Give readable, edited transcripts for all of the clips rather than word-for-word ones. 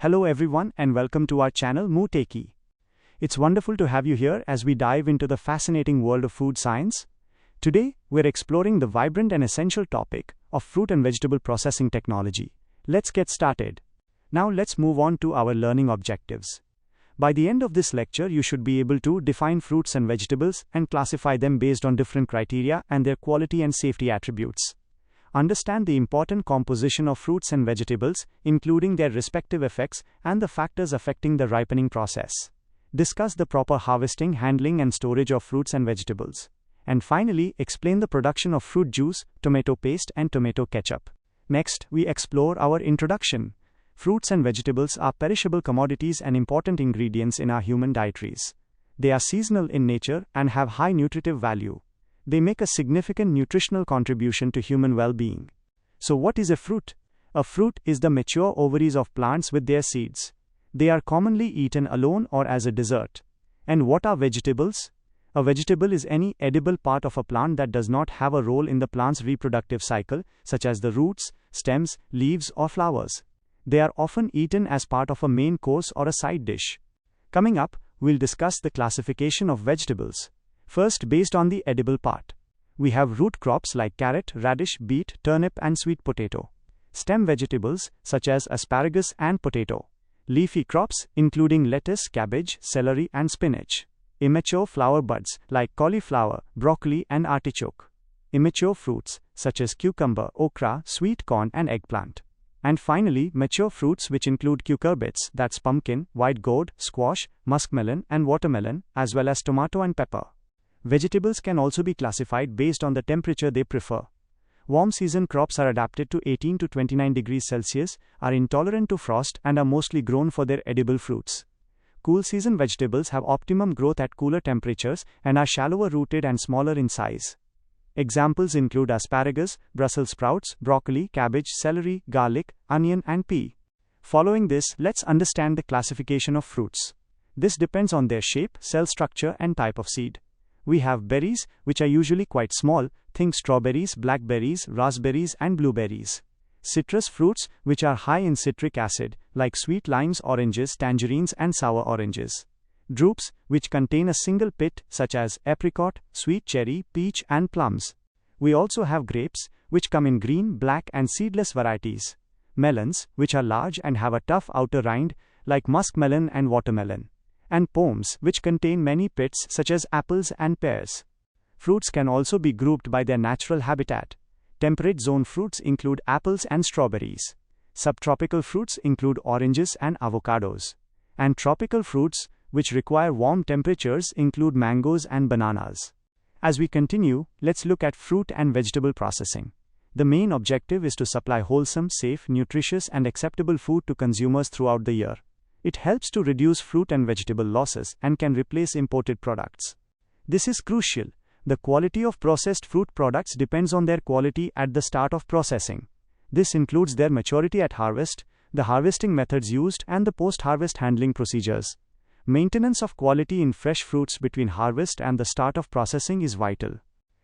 Hello everyone and welcome to our channel Mootechie. It's wonderful to have you here as we dive into the fascinating world of food science. Today, we're exploring the vibrant and essential topic of fruit and vegetable processing technology. Let's get started. Now let's move on to our learning objectives. By the end of this lecture, you should be able to define fruits and vegetables and classify them based on different criteria and their quality and safety attributes. Understand the important composition of fruits and vegetables, including their respective effects and the factors affecting the ripening process. Discuss the proper harvesting, handling, and storage of fruits and vegetables. And finally, explain the production of fruit juice, tomato paste, and tomato ketchup. Next, we explore our introduction. Fruits and vegetables are perishable commodities and important ingredients in our human dietaries. They are seasonal in nature and have high nutritive value. They make a significant nutritional contribution to human well-being. So what is a fruit? A fruit is the mature ovaries of plants with their seeds. They are commonly eaten alone or as a dessert. And what are vegetables? A vegetable is any edible part of a plant that does not have a role in the plant's reproductive cycle, such as the roots, stems, leaves, or flowers. They are often eaten as part of a main course or a side dish. Coming up, we'll discuss the classification of vegetables. First, based on the edible part. We have root crops like carrot, radish, beet, turnip, and sweet potato. Stem vegetables, such as asparagus and potato. Leafy crops, including lettuce, cabbage, celery, and spinach. Immature flower buds, like cauliflower, broccoli, and artichoke. Immature fruits, such as cucumber, okra, sweet corn, and eggplant. And finally, mature fruits which include cucurbits, that's pumpkin, white gourd, squash, muskmelon, and watermelon, as well as tomato and pepper. Vegetables can also be classified based on the temperature they prefer. Warm season crops are adapted to 18 to 29 degrees Celsius, are intolerant to frost, and are mostly grown for their edible fruits. Cool season vegetables have optimum growth at cooler temperatures and are shallower rooted and smaller in size. Examples include asparagus, Brussels sprouts, broccoli, cabbage, celery, garlic, onion, and pea. Following this, let's understand the classification of fruits. This depends on their shape, cell structure, and type of seed. We have berries, which are usually quite small, think strawberries, blackberries, raspberries, and blueberries. Citrus fruits, which are high in citric acid, like sweet limes, oranges, tangerines, and sour oranges. Drupes, which contain a single pit, such as apricot, sweet cherry, peach, and plums. We also have grapes, which come in green, black, and seedless varieties. Melons, which are large and have a tough outer rind, like muskmelon and watermelon. And pomes, which contain many pits, such as apples and pears. Fruits can also be grouped by their natural habitat. Temperate zone fruits include apples and strawberries. Subtropical fruits include oranges and avocados. And tropical fruits, which require warm temperatures, include mangoes and bananas. As we continue, let's look at fruit and vegetable processing. The main objective is to supply wholesome, safe, nutritious, and acceptable food to consumers throughout the year. It helps to reduce fruit and vegetable losses and can replace imported products. This is crucial. The quality of processed fruit products depends on their quality at the start of processing. This includes their maturity at harvest, the harvesting methods used, and the post-harvest handling procedures. Maintenance of quality in fresh fruits between harvest and the start of processing is vital.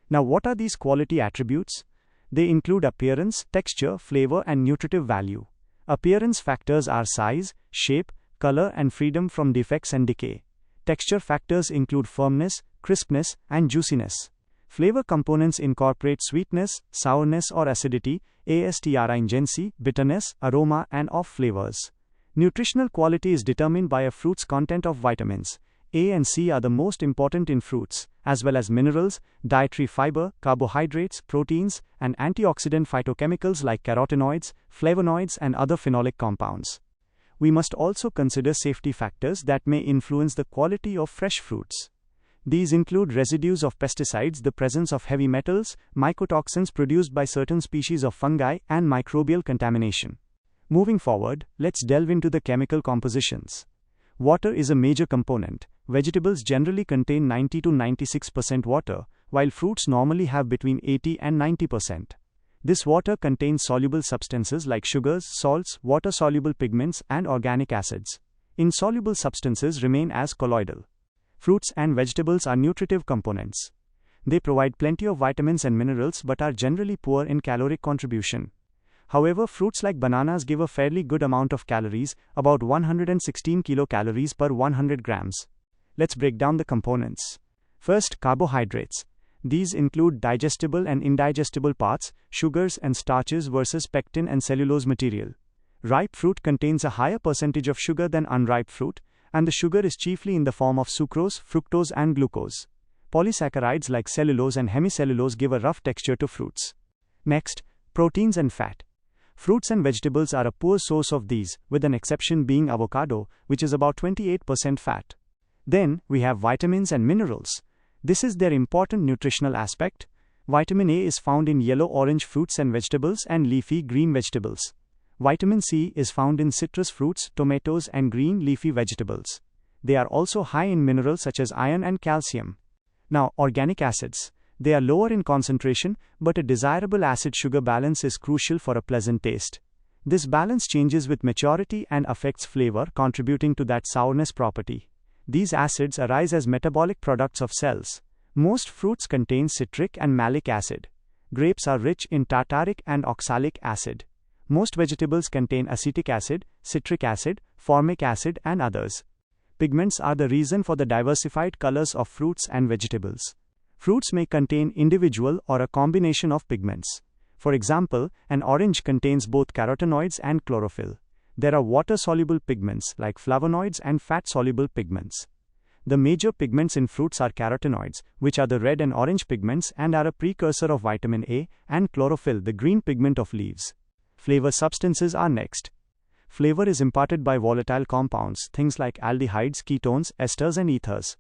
Now, what are these quality attributes? They include appearance, texture, flavor, and nutritive value. Appearance factors are size, shape, color, and freedom from defects and decay. Texture factors include firmness, crispness, and juiciness. Flavor components incorporate sweetness, sourness or acidity, astringency, bitterness, aroma, and off flavors. Nutritional quality is determined by a fruit's content of vitamins. A and C are the most important in fruits, as well as minerals, dietary fiber, carbohydrates, proteins, and antioxidant phytochemicals like carotenoids, flavonoids, and other phenolic compounds. We must also consider safety factors that may influence the quality of fresh fruits. These include residues of pesticides, the presence of heavy metals, mycotoxins produced by certain species of fungi, and microbial contamination. Moving forward, let's delve into the chemical compositions. Water is a major component. Vegetables generally contain 90 to 96% water, while fruits normally have between 80 and 90%. This water contains soluble substances like sugars, salts, water-soluble pigments, and organic acids. Insoluble substances remain as colloidal. Fruits and vegetables are nutritive components. They provide plenty of vitamins and minerals but are generally poor in caloric contribution. However, fruits like bananas give a fairly good amount of calories, about 116 kilocalories per 100 grams. Let's break down the components. First, carbohydrates. These include digestible and indigestible parts, sugars and starches versus pectin and cellulose material. Ripe fruit contains a higher percentage of sugar than unripe fruit, and the sugar is chiefly in the form of sucrose, fructose and glucose. Polysaccharides like cellulose and hemicellulose give a rough texture to fruits. Next, proteins and fat. Fruits and vegetables are a poor source of these, with an exception being avocado, which is about 28% fat. Then, we have vitamins and minerals. This is their important nutritional aspect. Vitamin A is found in yellow-orange fruits and vegetables and leafy green vegetables. Vitamin C is found in citrus fruits, tomatoes and green leafy vegetables. They are also high in minerals such as iron and calcium. Now, organic acids. They are lower in concentration, but a desirable acid-sugar balance is crucial for a pleasant taste. This balance changes with maturity and affects flavor, contributing to that sourness property. These acids arise as metabolic products of cells. Most fruits contain citric and malic acid. Grapes are rich in tartaric and oxalic acid. Most vegetables contain acetic acid, citric acid, formic acid, and others. Pigments are the reason for the diversified colors of fruits and vegetables. Fruits may contain individual or a combination of pigments. For example, an orange contains both carotenoids and chlorophyll. There are water-soluble pigments like flavonoids and fat-soluble pigments. The major pigments in fruits are carotenoids, which are the red and orange pigments and are a precursor of vitamin A, and chlorophyll, the green pigment of leaves. Flavor substances are next. Flavor is imparted by volatile compounds, things like aldehydes, ketones, esters and ethers.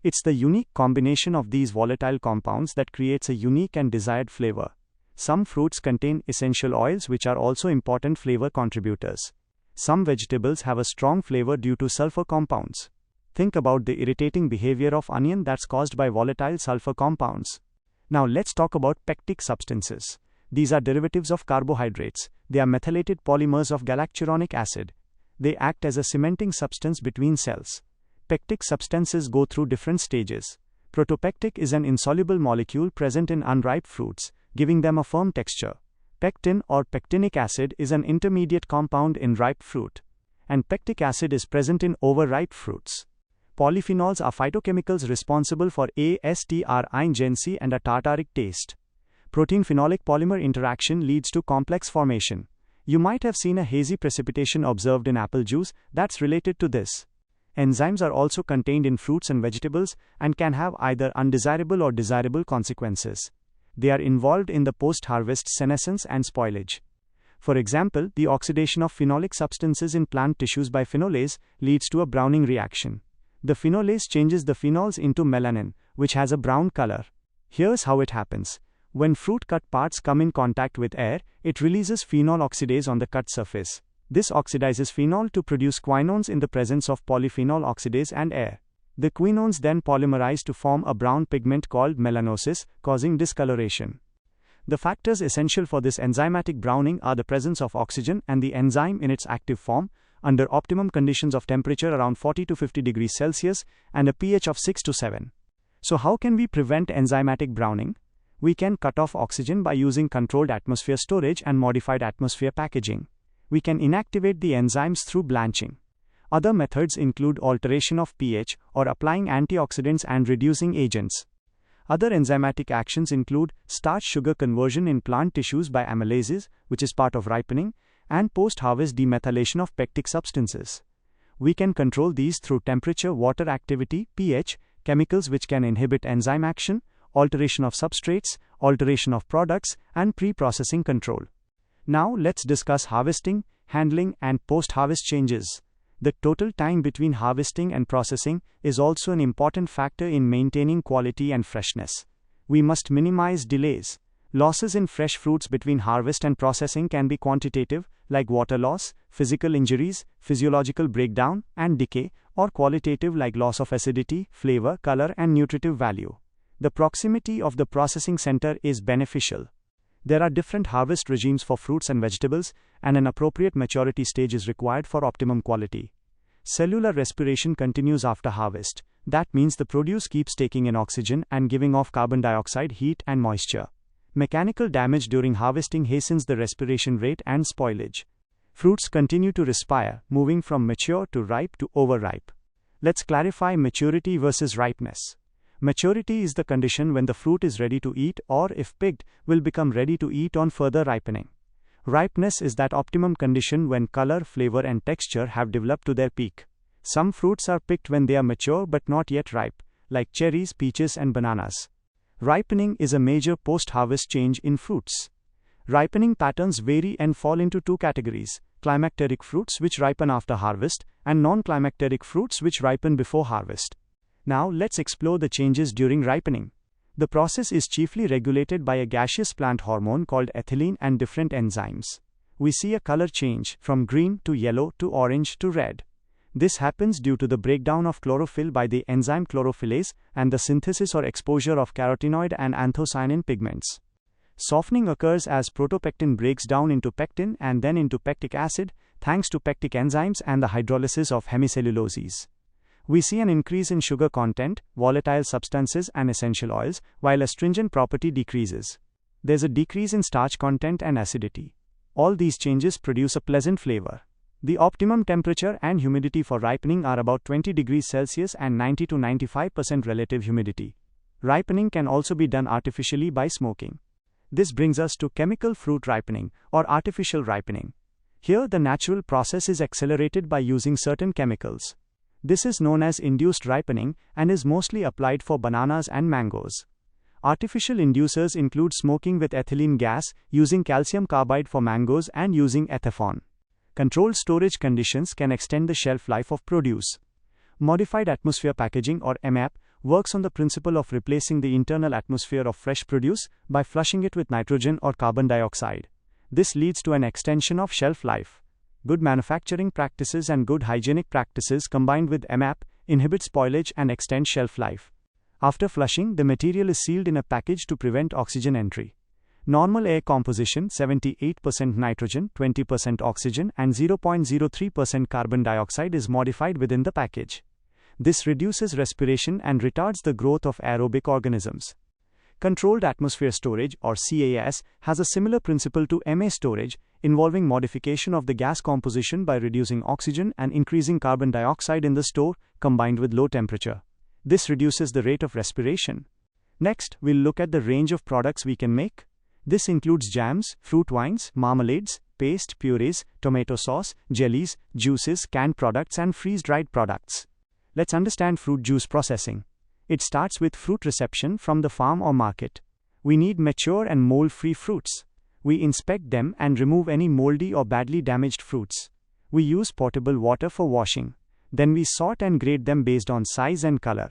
It's the unique combination of these volatile compounds that creates a unique and desired flavor. Some fruits contain essential oils which are also important flavor contributors. Some vegetables have a strong flavor due to sulfur compounds. Think about the irritating behavior of onion that's caused by volatile sulfur compounds. Now let's talk about pectic substances. These are derivatives of carbohydrates. They are methylated polymers of galacturonic acid. They act as a cementing substance between cells. Pectic substances go through different stages. Protopectic is an insoluble molecule present in unripe fruits, giving them a firm texture. Pectin or pectinic acid is an intermediate compound in ripe fruit. And pectic acid is present in overripe fruits. Polyphenols are phytochemicals responsible for astringency and a tartaric taste. Protein-phenolic polymer interaction leads to complex formation. You might have seen a hazy precipitation observed in apple juice that's related to this. Enzymes are also contained in fruits and vegetables and can have either undesirable or desirable consequences. They are involved in the post-harvest senescence and spoilage. For example, the oxidation of phenolic substances in plant tissues by phenolase leads to a browning reaction. The phenolase changes the phenols into melanin, which has a brown color. Here's how it happens. When fruit cut parts come in contact with air, it releases phenol oxidase on the cut surface. This oxidizes phenol to produce quinones in the presence of polyphenol oxidase and air. The quinones then polymerize to form a brown pigment called melanosis, causing discoloration. The factors essential for this enzymatic browning are the presence of oxygen and the enzyme in its active form, under optimum conditions of temperature around 40 to 50 degrees Celsius, and a pH of 6 to 7. So how can we prevent enzymatic browning? We can cut off oxygen by using controlled atmosphere storage and modified atmosphere packaging. We can inactivate the enzymes through blanching. Other methods include alteration of pH or applying antioxidants and reducing agents. Other enzymatic actions include starch-sugar conversion in plant tissues by amylases, which is part of ripening, and post-harvest demethylation of pectic substances. We can control these through temperature, water activity, pH, chemicals which can inhibit enzyme action, alteration of substrates, alteration of products, and pre-processing control. Now let's discuss harvesting, handling, and post-harvest changes. The total time between harvesting and processing is also an important factor in maintaining quality and freshness. We must minimize delays. Losses in fresh fruits between harvest and processing can be quantitative, like water loss, physical injuries, physiological breakdown, and decay, or qualitative like loss of acidity, flavor, color, and nutritive value. The proximity of the processing center is beneficial. There are different harvest regimes for fruits and vegetables, and an appropriate maturity stage is required for optimum quality. Cellular respiration continues after harvest. That means the produce keeps taking in oxygen and giving off carbon dioxide, heat, and moisture. Mechanical damage during harvesting hastens the respiration rate and spoilage. Fruits continue to respire, moving from mature to ripe to overripe. Let's clarify maturity versus ripeness. Maturity is the condition when the fruit is ready to eat or, if picked, will become ready to eat on further ripening. Ripeness is that optimum condition when color, flavor, and texture have developed to their peak. Some fruits are picked when they are mature but not yet ripe, like cherries, peaches, and bananas. Ripening is a major post-harvest change in fruits. Ripening patterns vary and fall into two categories: climacteric fruits which ripen after harvest, and non-climacteric fruits which ripen before harvest. Now let's explore the changes during ripening. The process is chiefly regulated by a gaseous plant hormone called ethylene and different enzymes. We see a color change from green to yellow to orange to red. This happens due to the breakdown of chlorophyll by the enzyme chlorophyllase and the synthesis or exposure of carotenoid and anthocyanin pigments. Softening occurs as protopectin breaks down into pectin and then into pectic acid, thanks to pectic enzymes and the hydrolysis of hemicelluloses. We see an increase in sugar content, volatile substances, and essential oils, while astringent property decreases. There's a decrease in starch content and acidity. All these changes produce a pleasant flavor. The optimum temperature and humidity for ripening are about 20 degrees Celsius and 90 to 95% relative humidity. Ripening can also be done artificially by smoking. This brings us to chemical fruit ripening, or artificial ripening. Here, the natural process is accelerated by using certain chemicals. This is known as induced ripening and is mostly applied for bananas and mangoes. Artificial inducers include smoking with ethylene gas, using calcium carbide for mangoes, and using ethaphon. Controlled storage conditions can extend the shelf life of produce. Modified atmosphere packaging, or MAP, works on the principle of replacing the internal atmosphere of fresh produce by flushing it with nitrogen or carbon dioxide. This leads to an extension of shelf life. Good manufacturing practices and good hygienic practices combined with MAP inhibit spoilage and extend shelf life. After flushing, the material is sealed in a package to prevent oxygen entry. Normal air composition: 78% nitrogen, 20% oxygen, and 0.03% carbon dioxide is modified within the package. This reduces respiration and retards the growth of aerobic organisms. Controlled atmosphere storage, or CAS, has a similar principle to MA storage, involving modification of the gas composition by reducing oxygen and increasing carbon dioxide in the store, combined with low temperature. This reduces the rate of respiration. Next, we'll look at the range of products we can make. This includes jams, fruit wines, marmalades, paste, purees, tomato sauce, jellies, juices, canned products, and freeze-dried products. Let's understand fruit juice processing. It starts with fruit reception from the farm or market. We need mature and mold-free fruits. We inspect them and remove any moldy or badly damaged fruits. We use potable water for washing. Then we sort and grade them based on size and color.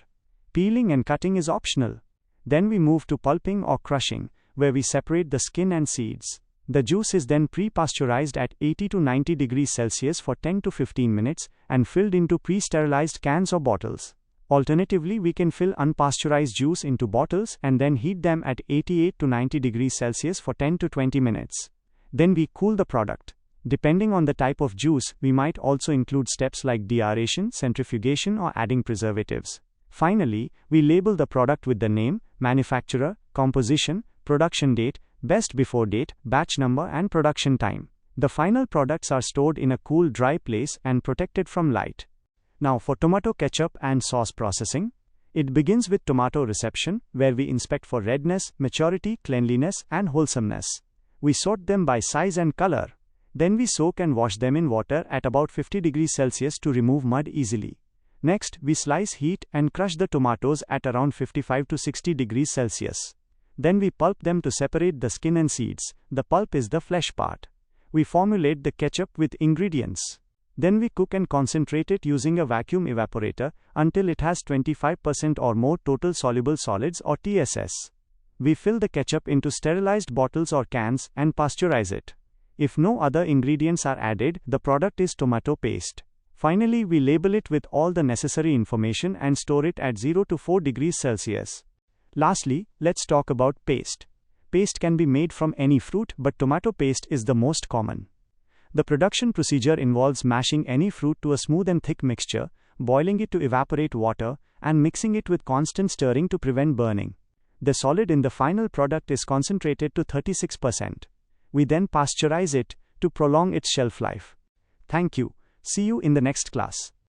Peeling and cutting is optional. Then we move to pulping or crushing, where we separate the skin and seeds. The juice is then pre-pasteurized at 80 to 90 degrees Celsius for 10 to 15 minutes and filled into pre-sterilized cans or bottles. Alternatively, we can fill unpasteurized juice into bottles and then heat them at 88 to 90 degrees Celsius for 10 to 20 minutes. Then we cool the product. Depending on the type of juice, we might also include steps like deaeration, centrifugation, or adding preservatives. Finally, we label the product with the name, manufacturer, composition, production date, best before date, batch number, and production time. The final products are stored in a cool, dry place and protected from light. Now for tomato ketchup and sauce processing. It begins with tomato reception, where we inspect for redness, maturity, cleanliness, and wholesomeness. We sort them by size and color. Then we soak and wash them in water at about 50 degrees Celsius to remove mud easily. Next, we slice, heat, and crush the tomatoes at around 55 to 60 degrees Celsius. Then we pulp them to separate the skin and seeds. The pulp is the flesh part. We formulate the ketchup with ingredients. Then we cook and concentrate it using a vacuum evaporator until it has 25% or more total soluble solids, or TSS. We fill the ketchup into sterilized bottles or cans and pasteurize it. If no other ingredients are added, the product is tomato paste. Finally, we label it with all the necessary information and store it at 0 to 4 degrees Celsius. Lastly, let's talk about paste. Paste can be made from any fruit, but tomato paste is the most common. The production procedure involves mashing any fruit to a smooth and thick mixture, boiling it to evaporate water, and mixing it with constant stirring to prevent burning. The solid in the final product is concentrated to 36%. We then pasteurize it to prolong its shelf life. Thank you. See you in the next class.